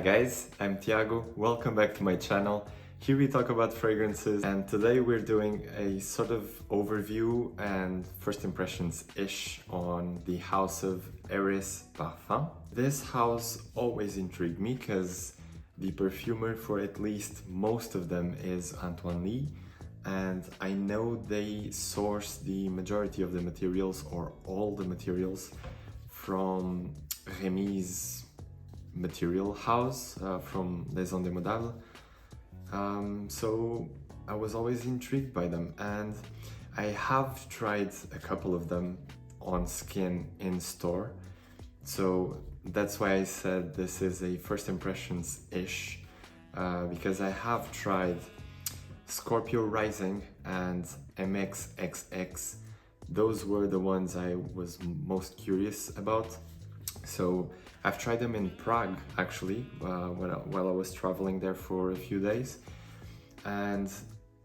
guys, I'm Tiago, welcome back to my channel. Here we talk about fragrances and today we're doing a sort of overview and first impressions-ish on the house of ERIS Parfums. This house always intrigued me because the perfumer for at least most of them is Antoine Lee, and I know they source the majority of the materials or all the materials from Remy's material house, from Les Indémodables. So I was always intrigued by them, and I have tried a couple of them on skin in store. So that's why I said this is a first impressions-ish, because I have tried Scorpio Rising and Mxxx. Those were the ones I was most curious about. So I've tried them in Prague actually, while I was traveling there for a few days, and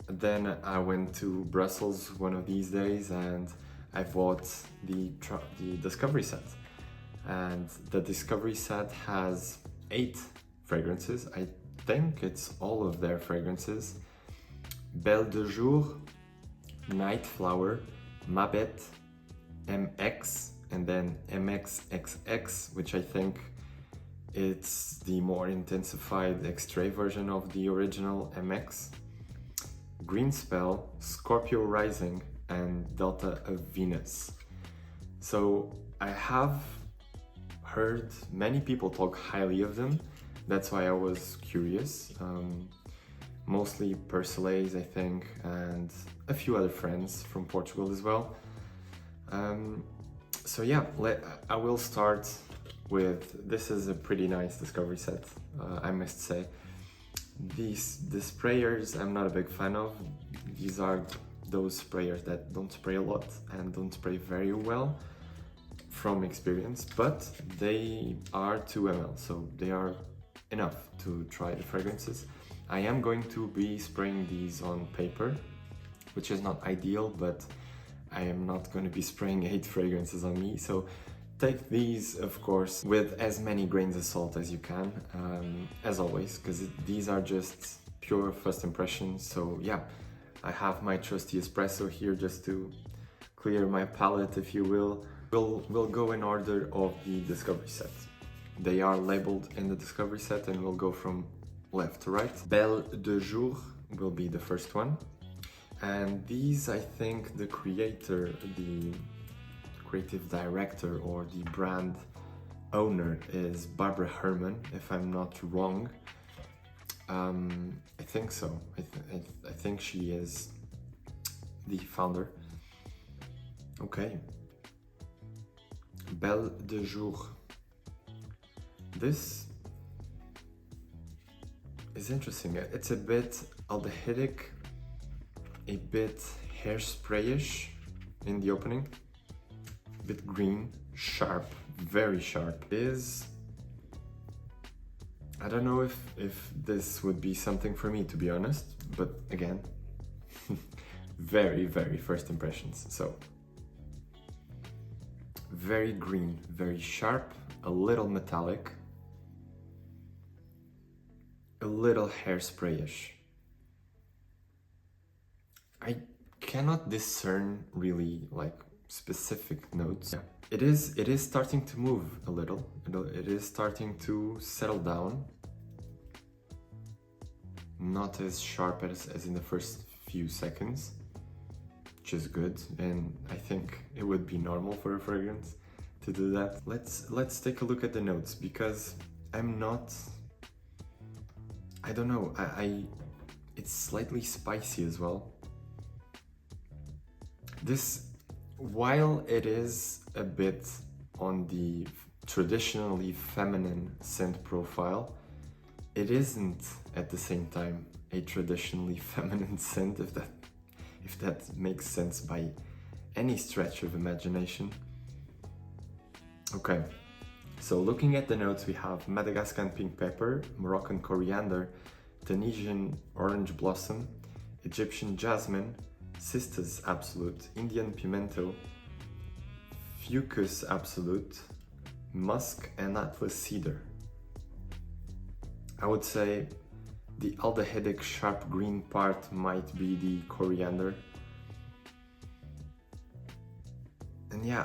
then I went to Brussels one of these days and I bought the Discovery set, and the Discovery set has 8 fragrances. I think it's all of their fragrances: Belle de Jour, Night Flower, Bête, Mxxx, and then Mxxx, which I think it's the more intensified extrait version of the original Mxxx, Green Spell, Scorpio Rising, and Delta of Venus. So I have heard many people talk highly of them, that's why I was curious. Mostly Persolays, I think, and a few other friends from Portugal as well. So yeah, I will start with, this is a pretty nice Discovery set, I must say. The sprayers I'm not a big fan of. These are those sprayers that don't spray a lot and don't spray very well from experience, but they are 2 ml, so they are enough to try the fragrances. I am going to be spraying these on paper, which is not ideal, but I am not going to be spraying 8 fragrances on me, so take these, of course, with as many grains of salt as you can, as always, because these are just pure first impressions. So yeah, I have my trusty espresso here just to clear my palate, if you will. We'll go in order of the Discovery set. They are labeled in the Discovery set and we'll go from left to right. Belle de Jour will be the first one. And these, I think the creator, the creative director or the brand owner is Barbara Herrmann, if I'm not wrong. I think so. I think she is the founder. Okay. Belle de Jour. This is interesting. It's a bit aldehydic, a bit hairsprayish in the opening, a bit green, sharp, very sharp. I don't know if this would be something for me, to be honest, but again, very, very first impressions. So, very green, very sharp, a little metallic, a little hairsprayish. I cannot discern really like specific notes. Yeah. It is starting to move a little. It is starting to settle down. Not as sharp as in the first few seconds, which is good, and I think it would be normal for a fragrance to do that. Let's take a look at the notes, because I'm not, I don't know, it's slightly spicy as well. This, while it is a bit on the traditionally feminine scent profile, it isn't at the same time a traditionally feminine scent, if that makes sense by any stretch of imagination. Okay, so looking at the notes, we have Madagascan pink pepper, Moroccan coriander, Tunisian orange blossom, Egyptian jasmine, Cistus absolute, Indian pimento, Fucus absolute, musk, and Atlas cedar. I would say the aldehydic sharp green part might be the coriander. And yeah,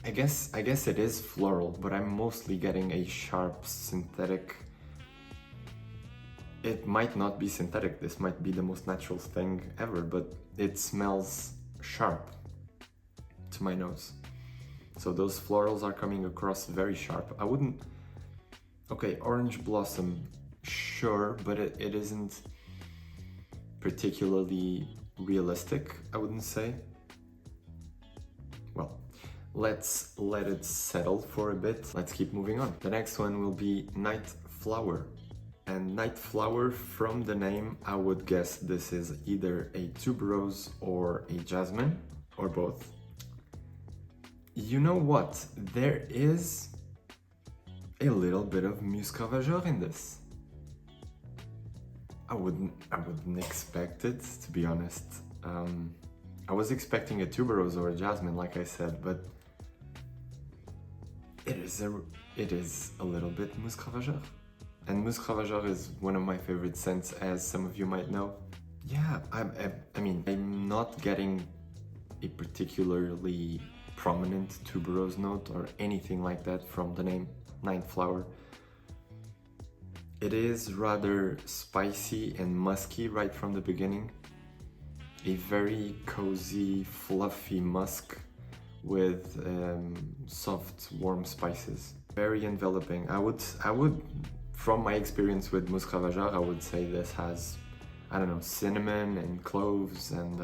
I guess it is floral, but I'm mostly getting a sharp synthetic. It might not be synthetic, this might be the most natural thing ever, but it smells sharp to my nose. So those florals are coming across very sharp. I wouldn't... Okay, orange blossom, sure, but it isn't particularly realistic, I wouldn't say. Well, let's let it settle for a bit. Let's keep moving on. The next one will be Night Flower. And Night Flower, from the name, I would guess this is either a tuberose or a jasmine, or both. You know what? There is a little bit of Muscovageur in this. I wouldn't expect it, to be honest. I was expecting a tuberose or a jasmine, like I said, but it is a little bit Muscovageur. And Muscovageur is one of my favorite scents, as some of you might know. Yeah, I mean, I'm not getting a particularly prominent tuberose note or anything like that from the name Night Flower. It is rather spicy and musky right from the beginning. A very cozy, fluffy musk with soft, warm spices. Very enveloping. I would, from my experience with Muscovageur, I would say this has, I don't know, cinnamon and cloves and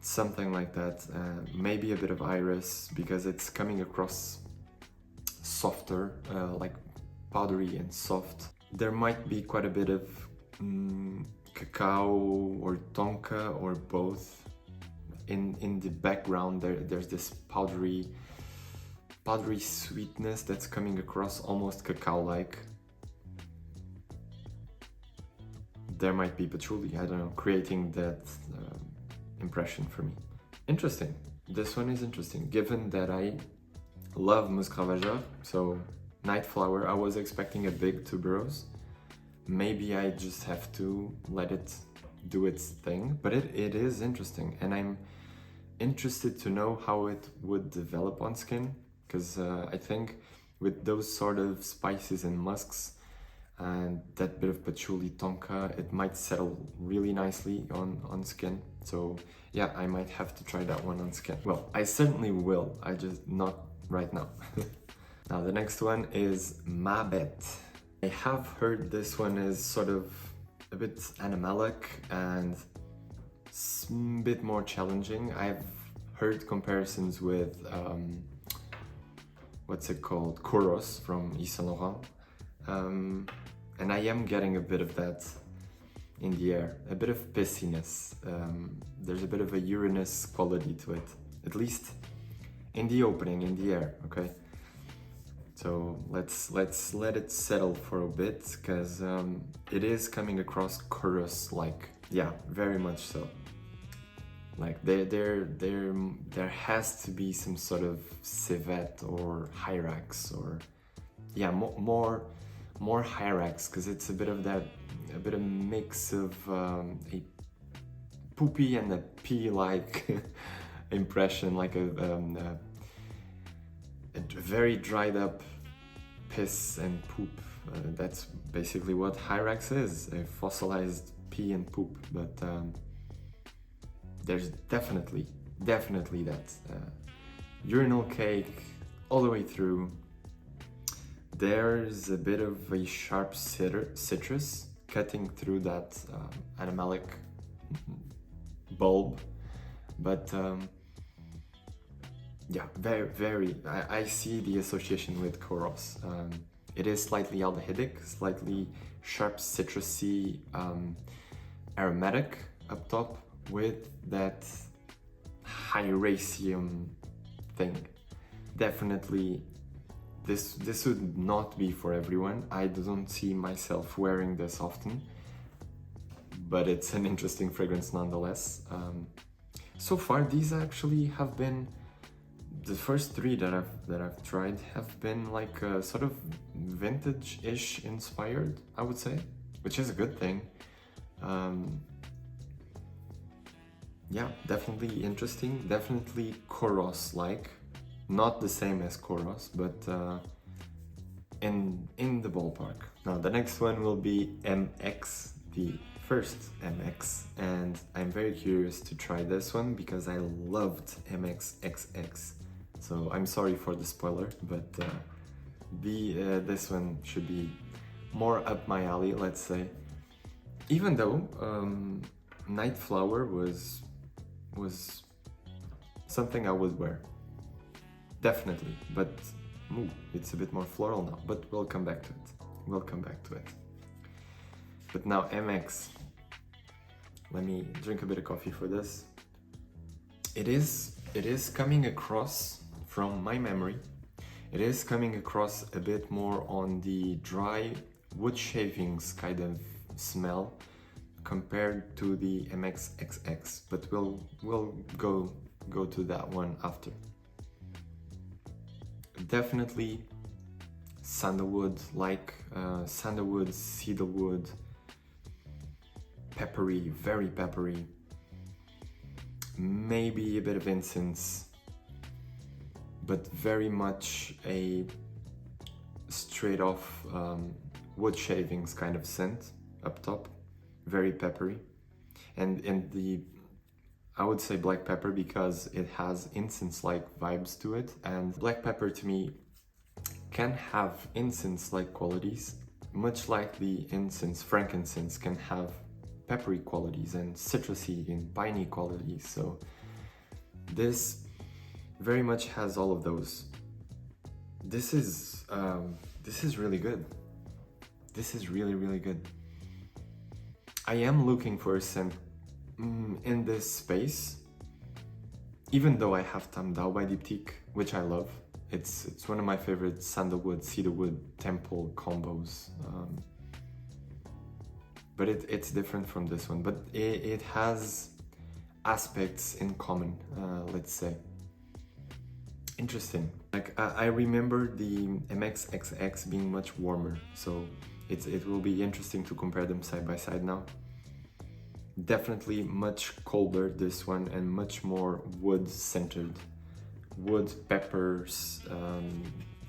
something like that. Maybe a bit of iris, because it's coming across softer, like powdery and soft. There might be quite a bit of cacao or tonka or both. In the background there's this powdery sweetness that's coming across almost cacao-like. There might be patchouli, I don't know, creating that impression for me. Interesting. This one is interesting, given that I love Muscovageur, so Night Flower, I was expecting a big tuberose. Maybe I just have to let it do its thing, but it is interesting, and I'm interested to know how it would develop on skin, because I think with those sort of spices and musks and that bit of patchouli tonka, it might settle really nicely on skin. So yeah, I might have to try that one on skin. Well, I certainly will, I just not right now. Now the next one is Bête. I have heard this one is sort of a bit animalic and a bit more challenging. I've heard comparisons with what's it called? Kouros from Yves Saint Laurent. And I am getting a bit of that in the air, a bit of pissiness. There's a bit of a Uranus quality to it, at least in the opening, in the air, okay? So let's let it settle for a bit, because it is coming across Kouros-like. Yeah, very much so. Like there has to be some sort of civet or hyrax, or yeah, more hyrax, because it's a bit of that, a bit of mix of a poopy and a pea-like impression, like a very dried up piss and poop. That's basically what hyrax is, a fossilized pee and poop, but there's definitely that urinal cake all the way through. There's a bit of a sharp citrus cutting through that animalic bulb, but yeah, very. I see the association with Kouros. It is slightly aldehydic, slightly sharp, citrusy, aromatic up top, with that hyraceum thing. Definitely, this would not be for everyone. I don't see myself wearing this often, but it's an interesting fragrance nonetheless. So far, these actually have been the first three that I've tried have been like sort of vintage-ish inspired, I would say, which is a good thing. Yeah, definitely interesting, definitely Koros-like, not the same as Koros, but in the ballpark. Now the next one will be Mxxx, the first Mxxx, and I'm very curious to try this one because I loved Mxxx. So I'm sorry for the spoiler, but this one should be more up my alley, let's say. Even though Night Flower was something I would wear, definitely, but it's a bit more floral now, but we'll come back to it. We'll come back to it. But now Mxxx. Let me drink a bit of coffee for this. It is coming across, from my memory, it is coming across a bit more on the dry wood shavings kind of smell compared to the Mxxx, but we'll go to that one after. Definitely sandalwood, like sandalwood, cedarwood, peppery, very peppery, maybe a bit of incense, but very much a straight off wood shavings kind of scent up top, very peppery, and I would say black pepper because it has incense-like vibes to it, and black pepper to me can have incense-like qualities, much like the frankincense can have peppery qualities and citrusy and piney qualities. So this very much has all of those. This is really good. This is really good. I am looking for a scent in this space, even though I have Tam Dao by Diptyque, which I love. It's one of my favorite sandalwood, cedarwood, temple combos. But it's different from this one, but it has aspects in common, let's say. Interesting. Like I remember the Mxxx being much warmer, so it will be interesting to compare them side by side now. Definitely much colder, this one, and much more wood-centered. Wood, peppers,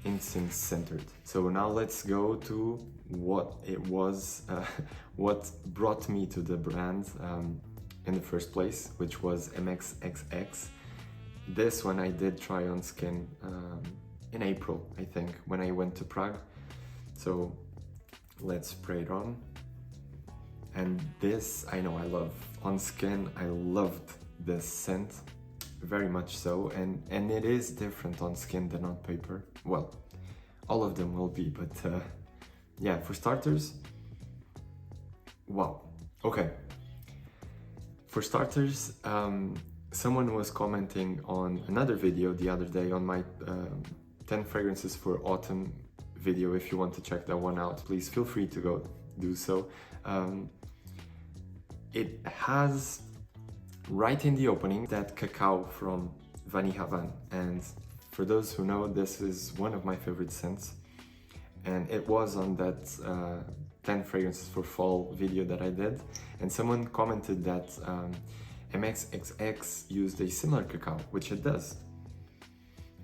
incense centered. So now let's go to what it was, what brought me to the brand in the first place, which was Mxxx. This one I did try on skin in April, I think, when I went to Prague. So let's spray it on. And this, I know I love. On skin, I loved this scent. Very much so, and it is different on skin than on paper. Well, all of them will be, but yeah, for starters, wow. Okay, for starters, someone was commenting on another video the other day on my 10 fragrances for autumn video. If you want to check that one out, please feel free to go do so. It has right in the opening that cacao from Vanilla Van, and for those who know, this is one of my favorite scents, and it was on that 10 fragrances for fall video that I did, and someone commented that Mxxx used a similar cacao, which it does.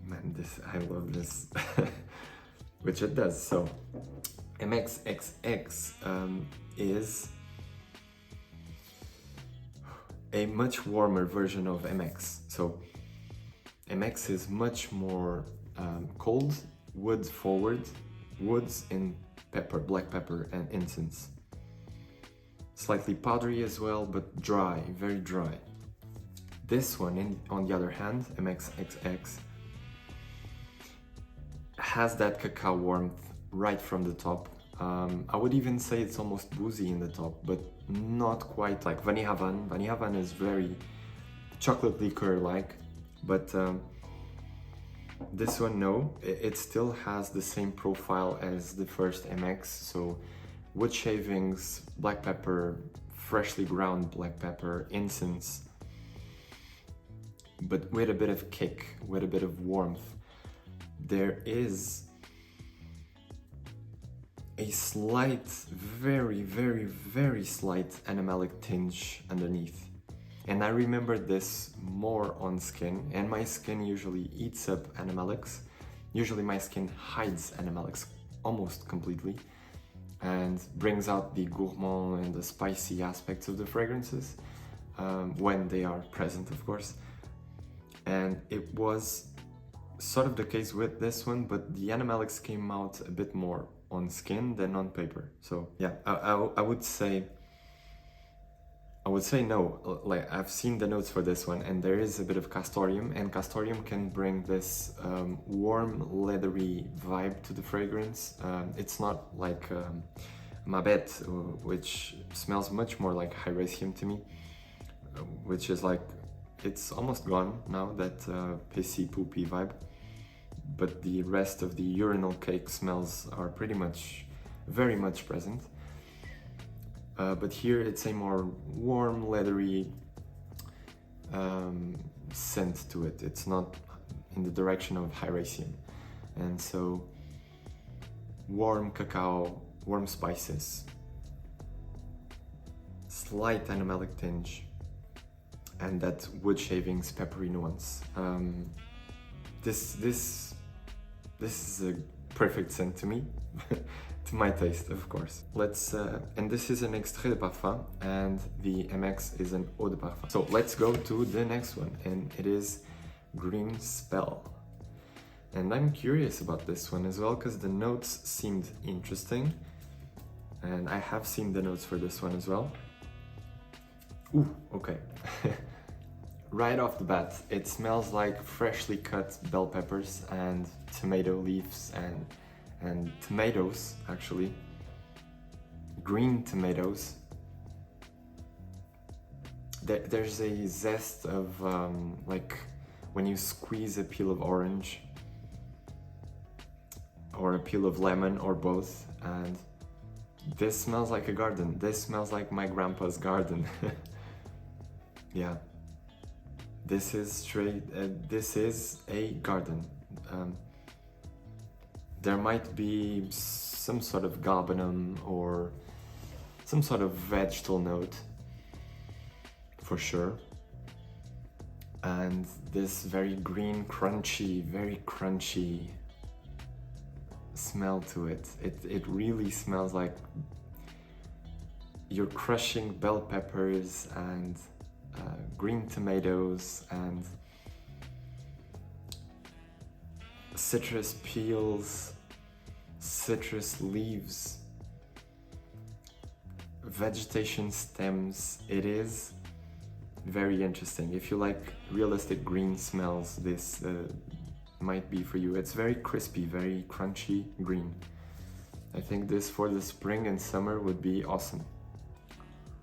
Man, I love this. Which it does. So Mxxx is a much warmer version of Mxxx. So Mxxx is much more cold, wood forward, woods in pepper, black pepper and incense. Slightly powdery as well, but dry, very dry. This one, on the other hand, Mxxx, has that cacao warmth right from the top. I would even say it's almost boozy in the top, but not quite like Vanilla Van. Vanilla Van is very chocolate liqueur-like, but this one, no. It still has the same profile as the first Mxxx, so wood shavings, black pepper, freshly ground black pepper, incense. but with a bit of kick, with a bit of warmth. There is a slight, very, very, very slight animalic tinge underneath. And I remember this more on skin, and my skin usually eats up animalics. Usually my skin hides animalics almost completely and brings out the gourmand and the spicy aspects of the fragrances when they are present, of course. And it was sort of the case with this one, but the animalics came out a bit more on skin than on paper. So yeah, I would say no. Like, I've seen the notes for this one, and there is a bit of castoreum, and castoreum can bring this warm, leathery vibe to the fragrance. It's not like Bête, which smells much more like Hyraceum to me, which is like, it's almost gone now, that pissy, poopy vibe. But the rest of the urinal cake smells are pretty much, very much present. But here it's a more warm, leathery scent to it. It's not in the direction of Hyraceum. And so warm cacao, warm spices, slight animalic tinge, and that wood shavings, peppery nuance. This is a perfect scent to me. To my taste, of course. And this is an extrait de parfum, and the Mxxx is an eau de parfum. So let's go to the next one, and it is Green Spell. And I'm curious about this one as well, because the notes seemed interesting, and I have seen the notes for this one as well. Ooh, okay. Right off the bat, it smells like freshly cut bell peppers and tomato leaves and tomatoes, actually. Green tomatoes. There's a zest of like when you squeeze a peel of orange or a peel of lemon or both, and this smells like a garden. This smells like my grandpa's garden. Yeah. This is straight, this is a garden. There might be some sort of galbanum or some sort of vegetal note, for sure. And this very green, very crunchy smell to it. It really smells like you're crushing bell peppers and green tomatoes and citrus peels, citrus leaves, vegetation stems. It is very interesting. If you like realistic green smells, this might be for you. It's very crispy, very crunchy green. I think this for the spring and summer would be awesome.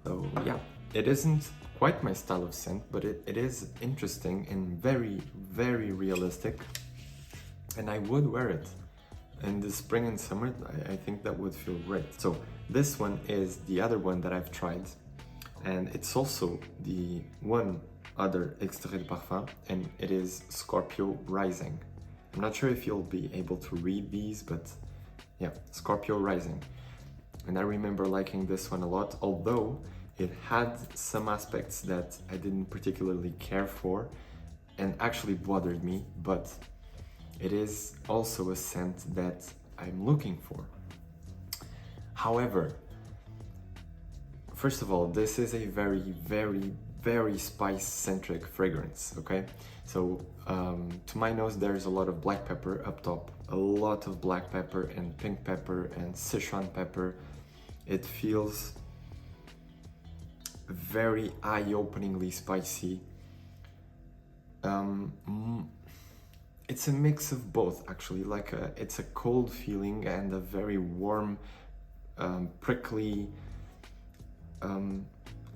So yeah, it isn't quite my style of scent, but it is interesting and very, very realistic. And I would wear it in the spring and summer. I think that would feel great. So this one is the other one that I've tried, and it's also the one other extrait de parfum, and it is Scorpio Rising. I'm not sure if you'll be able to read these, but yeah, Scorpio Rising. And I remember liking this one a lot, although it had some aspects that I didn't particularly care for and actually bothered me, but it is also a scent that I'm looking for. However, first of all, this is a very, very, very spice-centric fragrance, okay? So, to my nose, there's a lot of black pepper up top, a lot of black pepper and pink pepper and Sichuan pepper. It feels very eye-openingly spicy. It's a mix of both, actually. Like it's a cold feeling and a very warm, prickly,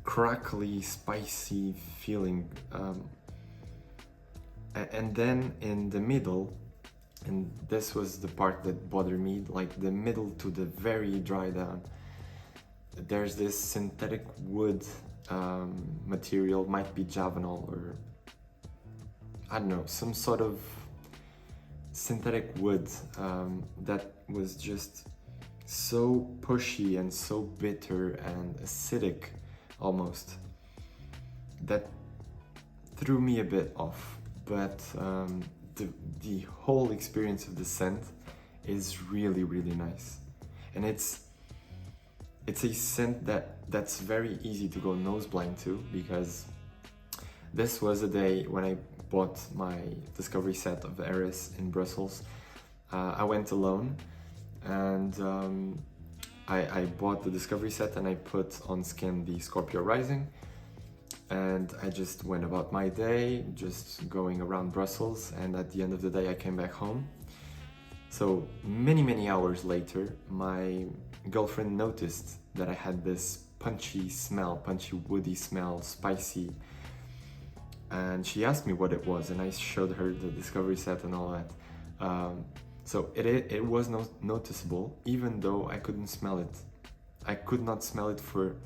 crackly, spicy feeling. And then in the middle, and this was the part that bothered me, like the middle to the very dry down, there's this synthetic wood material, might be Javanol or I don't know, some sort of synthetic wood that was just so pushy and so bitter and acidic almost, that threw me a bit off. But the whole experience of the scent is really, really nice. And it's a scent that's very easy to go nose blind to, because this was a day when I bought my discovery set of ERIS in Brussels. I went alone, and I bought the discovery set and I put on skin the Scorpio Rising, and I just went about my day, just going around Brussels, and at the end of the day I came back home. So many hours later, my girlfriend noticed that I had this punchy woody smell, spicy, and she asked me what it was, and I showed her the discovery set and all that. So it was noticeable, even though I couldn't smell it. I could not smell it for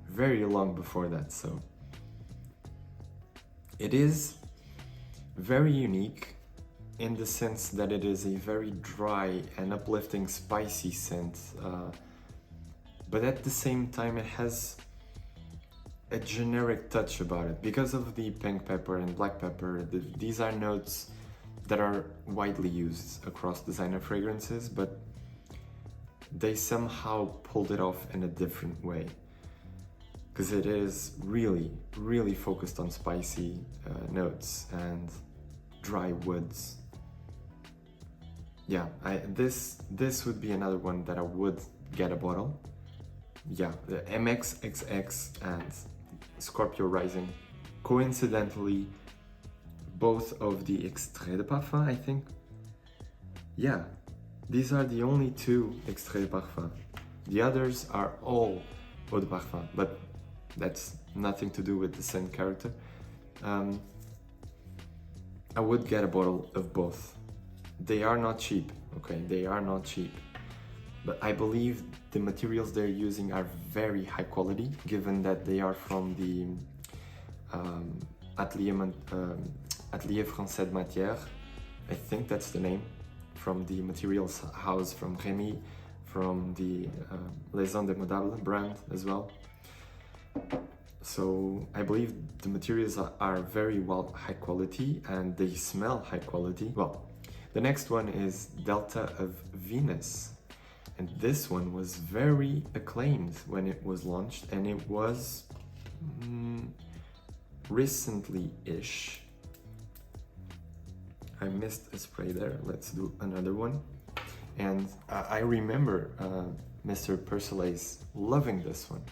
very long before that. So it is very unique in the sense that it is a very dry and uplifting spicy scent, but at the same time it has a generic touch about it because of the pink pepper and black pepper. These are notes that are widely used across designer fragrances, but they somehow pulled it off in a different way, because it is really focused on spicy notes and dry woods. Yeah, this would be another one that I would get a bottle. Yeah, the Mxxx and Scorpio Rising. Coincidentally, both of the Extrait de Parfum, I think. Yeah, these are the only two Extrait de Parfum. The others are all Eau de Parfum, but that's nothing to do with the scent character. I would get a bottle of both. They are not cheap, okay? They are not cheap. But I believe the materials they're using are very high quality, given that they are from the Atelier Français de Matière. I think that's the name, from the materials house from Rémy, from the Les Indémodables brand as well. So I believe the materials are very high quality, and they smell high quality. Well, the next one is Delta of Venus. And this one was very acclaimed when it was launched, and it was recently-ish. I missed a spray there. Let's do another one. And I remember Mr. Persiles loving this one.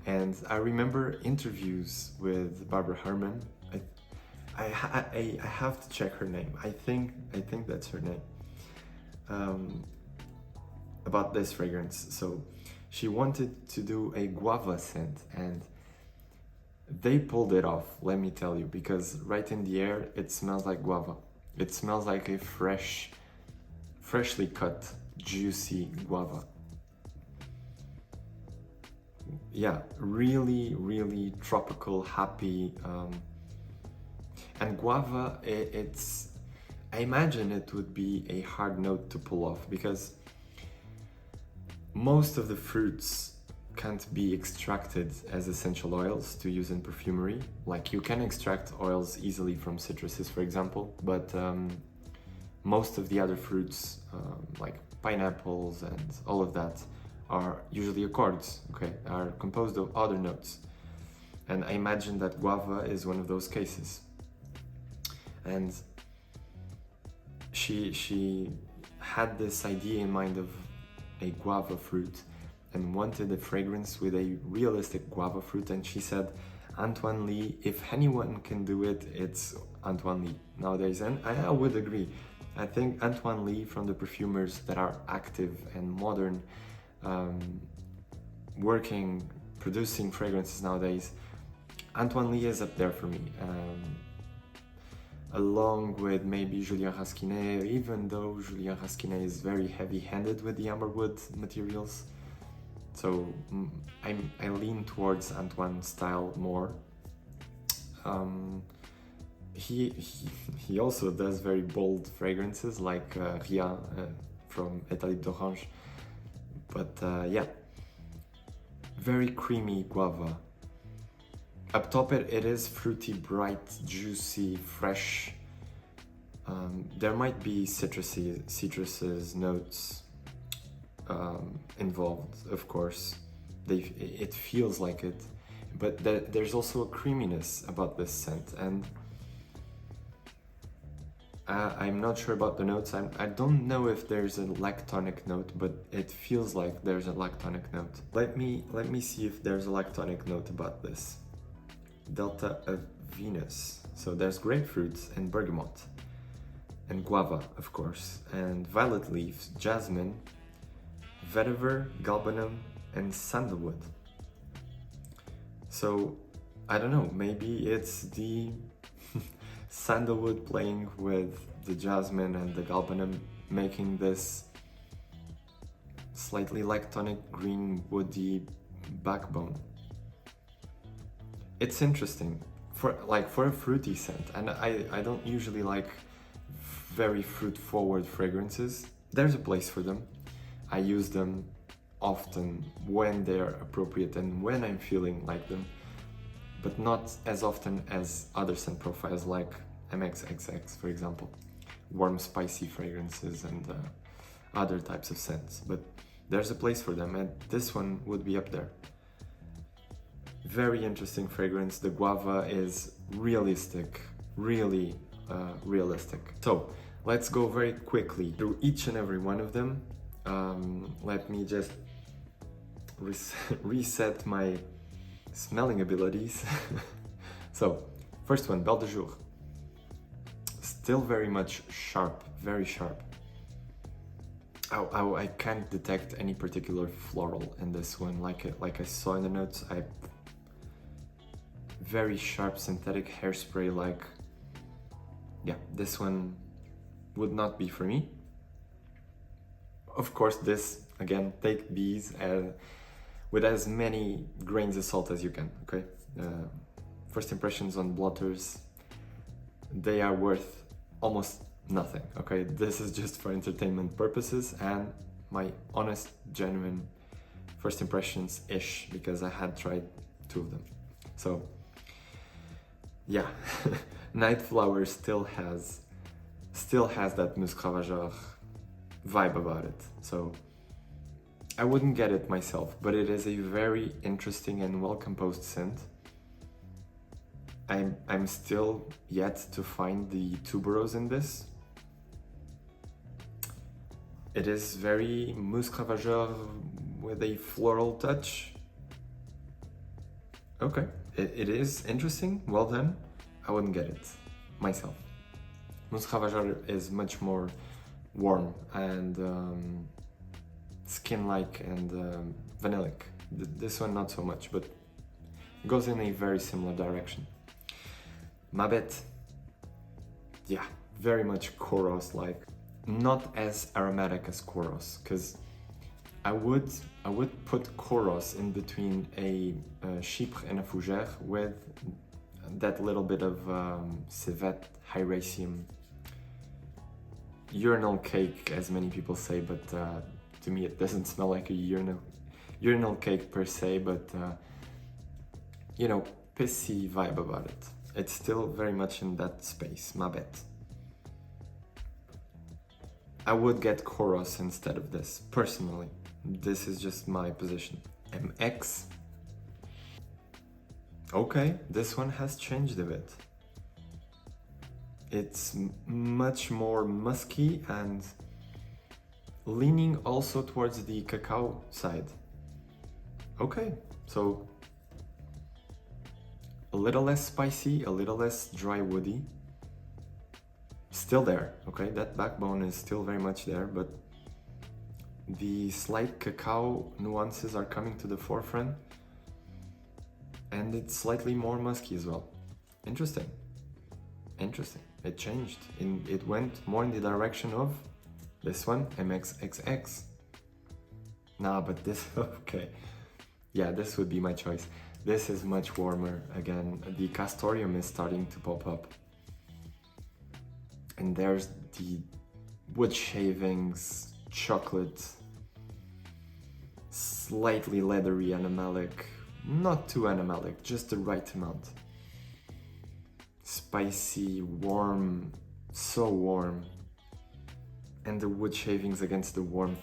And I remember interviews with Barbara Herrmann. I have to check her name. I think that's her name. About this fragrance. So she wanted to do a guava scent, and they pulled it off, let me tell you, because right in the air it smells like guava. It smells like a freshly cut, juicy guava. Yeah, really tropical, happy, and guava, I imagine it would be a hard note to pull off, because most of the fruits can't be extracted as essential oils to use in perfumery. Like, you can extract oils easily from citruses, for example, but most of the other fruits, like pineapples and all of that, are usually accords, okay, are composed of other notes. And I imagine that guava is one of those cases. And she had this idea in mind of a guava fruit and wanted a fragrance with a realistic guava fruit, and she said, Antoine Lee, if anyone can do it, it's Antoine Lee nowadays. And I would agree. I think Antoine Lee, from the perfumers that are active and modern, producing fragrances nowadays, Antoine Lee is up there for me. Along with maybe Julien Rasquinet, even though Julien Rasquinet is very heavy-handed with the amberwood materials. So I lean towards Antoine's style more. he also does very bold fragrances like Rien from Belle de Jour. But yeah, very creamy guava. Up top it is fruity, bright, juicy, fresh. There might be citruses notes involved, of course. It feels like it, but there's also a creaminess about this scent, and I'm not sure about the notes. I don't know if there's a lactonic note, but it feels like there's a lactonic note. Let me see if there's a lactonic note about this. Delta of Venus. So there's grapefruit and bergamot, and guava, of course, and violet leaves, jasmine, vetiver, galbanum, and sandalwood. So I don't know, maybe it's the sandalwood playing with the jasmine and the galbanum, making this slightly lactonic green woody backbone. It's interesting for a fruity scent, and I don't usually like very fruit forward fragrances. There's a place for them. I use them often when they're appropriate and when I'm feeling like them, but not as often as other scent profiles like Mxxx, for example. Warm, spicy fragrances and other types of scents, but there's a place for them, and this one would be up there. Very interesting fragrance. The guava is realistic, really realistic. So let's go very quickly through each and every one of them. Let me just reset my smelling abilities. So first one, Belle de Jour. Still very much sharp, very sharp. I can't detect any particular floral in this one. Like I saw in the notes, very sharp synthetic hairspray. Like, yeah, this one would not be for me. Of course, this, again, take these with as many grains of salt as you can, okay? First impressions on blotters, they are worth almost nothing, okay? This is just for entertainment purposes and my honest, genuine first impressions-ish, because I had tried 2 of them. So, yeah, Night Flower still has that Mxxx Ravageur vibe about it. So I wouldn't get it myself, but it is a very interesting and well-composed scent. I'm still yet to find the tuberose in this. It is very Mxxx Ravageur with a floral touch. Okay, it is interesting, well done. I wouldn't get it myself. Mxxx Ravageur is much more warm and skin-like and vanillic. This one not so much, but goes in a very similar direction. Bête, yeah, very much Kouros-like. Not as aromatic as Kouros, because I would put Kouros in between a Chypre and a Fougère with that little bit of civet, hyraceum, urinal cake, as many people say, but to me it doesn't smell like a urinal cake per se, but you know, pissy vibe about it. It's still very much in that space, Bête. I would get Kouros instead of this, personally. This is just my position. Mxxx. Okay, this one has changed a bit. It's much more musky and leaning also towards the cacao side. Okay, so a little less spicy, a little less dry woody. Still there, okay? That backbone is still very much there, but the slight cacao nuances are coming to the forefront, and it's slightly more musky as well. Interesting. Interesting. It changed. It went more in the direction of this one, Mxxx. Nah, but this, okay. Yeah, this would be my choice. This is much warmer again. The Castoreum is starting to pop up. and there's the wood shavings, chocolate, slightly leathery animalic, not too animalic, just the right amount. Spicy, warm, so warm. And the wood shavings against the warmth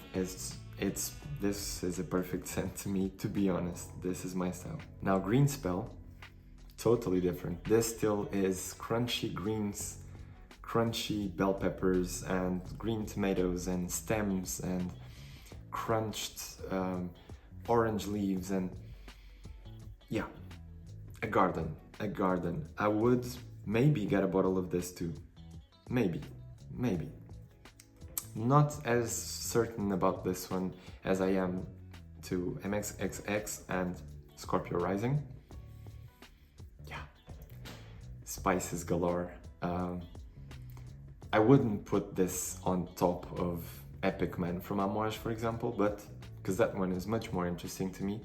this is a perfect scent to me, to be honest. This is my style. Now Green Spell, totally different. This still is crunchy greens, crunchy bell peppers and green tomatoes and stems and crunched orange leaves, and yeah, a garden. I would maybe get a bottle of this too. Maybe. Not as certain about this one as I am to Mxxx and Scorpio Rising. Yeah, spices galore. I wouldn't put this on top of Epic Man from Amouage, for example, but because that one is much more interesting to me.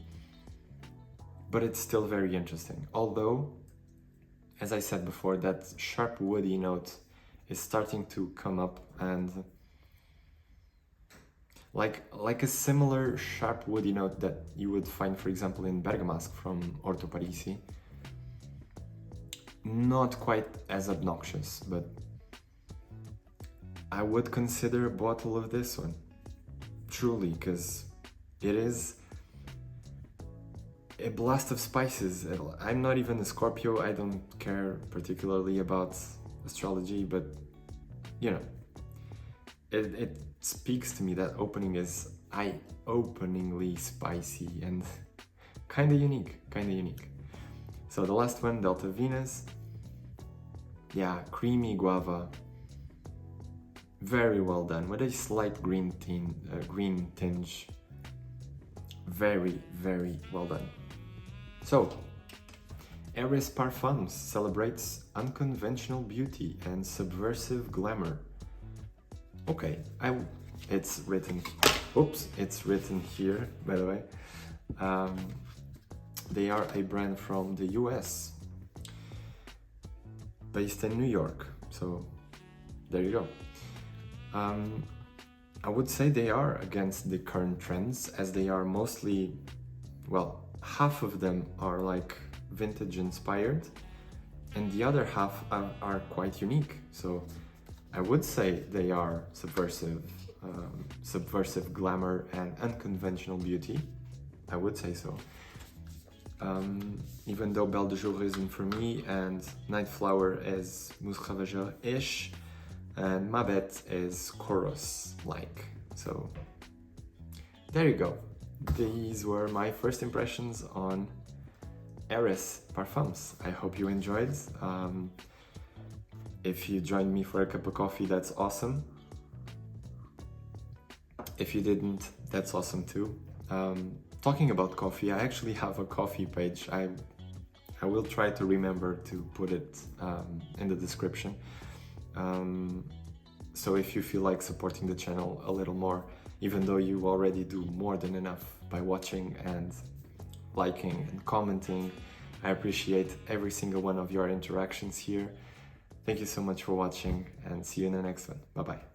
But it's still very interesting. Although, as I said before, that sharp woody note is starting to come up, and like a similar sharp woody note that you would find, for example, in Bergamasque from Orto Parisi. Not quite as obnoxious, but I would consider a bottle of this one, truly, because it is a blast of spices. I'm not even a Scorpio, I don't care particularly about astrology, but you know, it speaks to me. That opening is eye-openingly spicy and kind of unique. So the last one, Delta Venus, yeah, creamy guava, very well done, with a slight green tinge, very well done. So ERIS Parfums celebrates unconventional beauty and subversive glamour. Okay, it's written here, by the way. They are a brand from the US, based in New York, so there you go. I would say they are against the current trends, as they are mostly, well, half of them are like vintage inspired, and the other half are quite unique. So I would say they are subversive glamour and unconventional beauty. I would say so. Even though Belle de Jour isn't for me, and Night Flower is Mousse Ravageur-ish, and Bête is chorus-like. So there you go. These were my first impressions on ERIS Parfums. I hope you enjoyed. If you joined me for a cup of coffee, that's awesome. If you didn't, that's awesome too. Talking about coffee, I actually have a coffee page. I will try to remember to put it in the description. So if you feel like supporting the channel a little more, even though you already do more than enough by watching and liking and commenting, I appreciate every single one of your interactions here. Thank you so much for watching, and see you in the next one. Bye bye.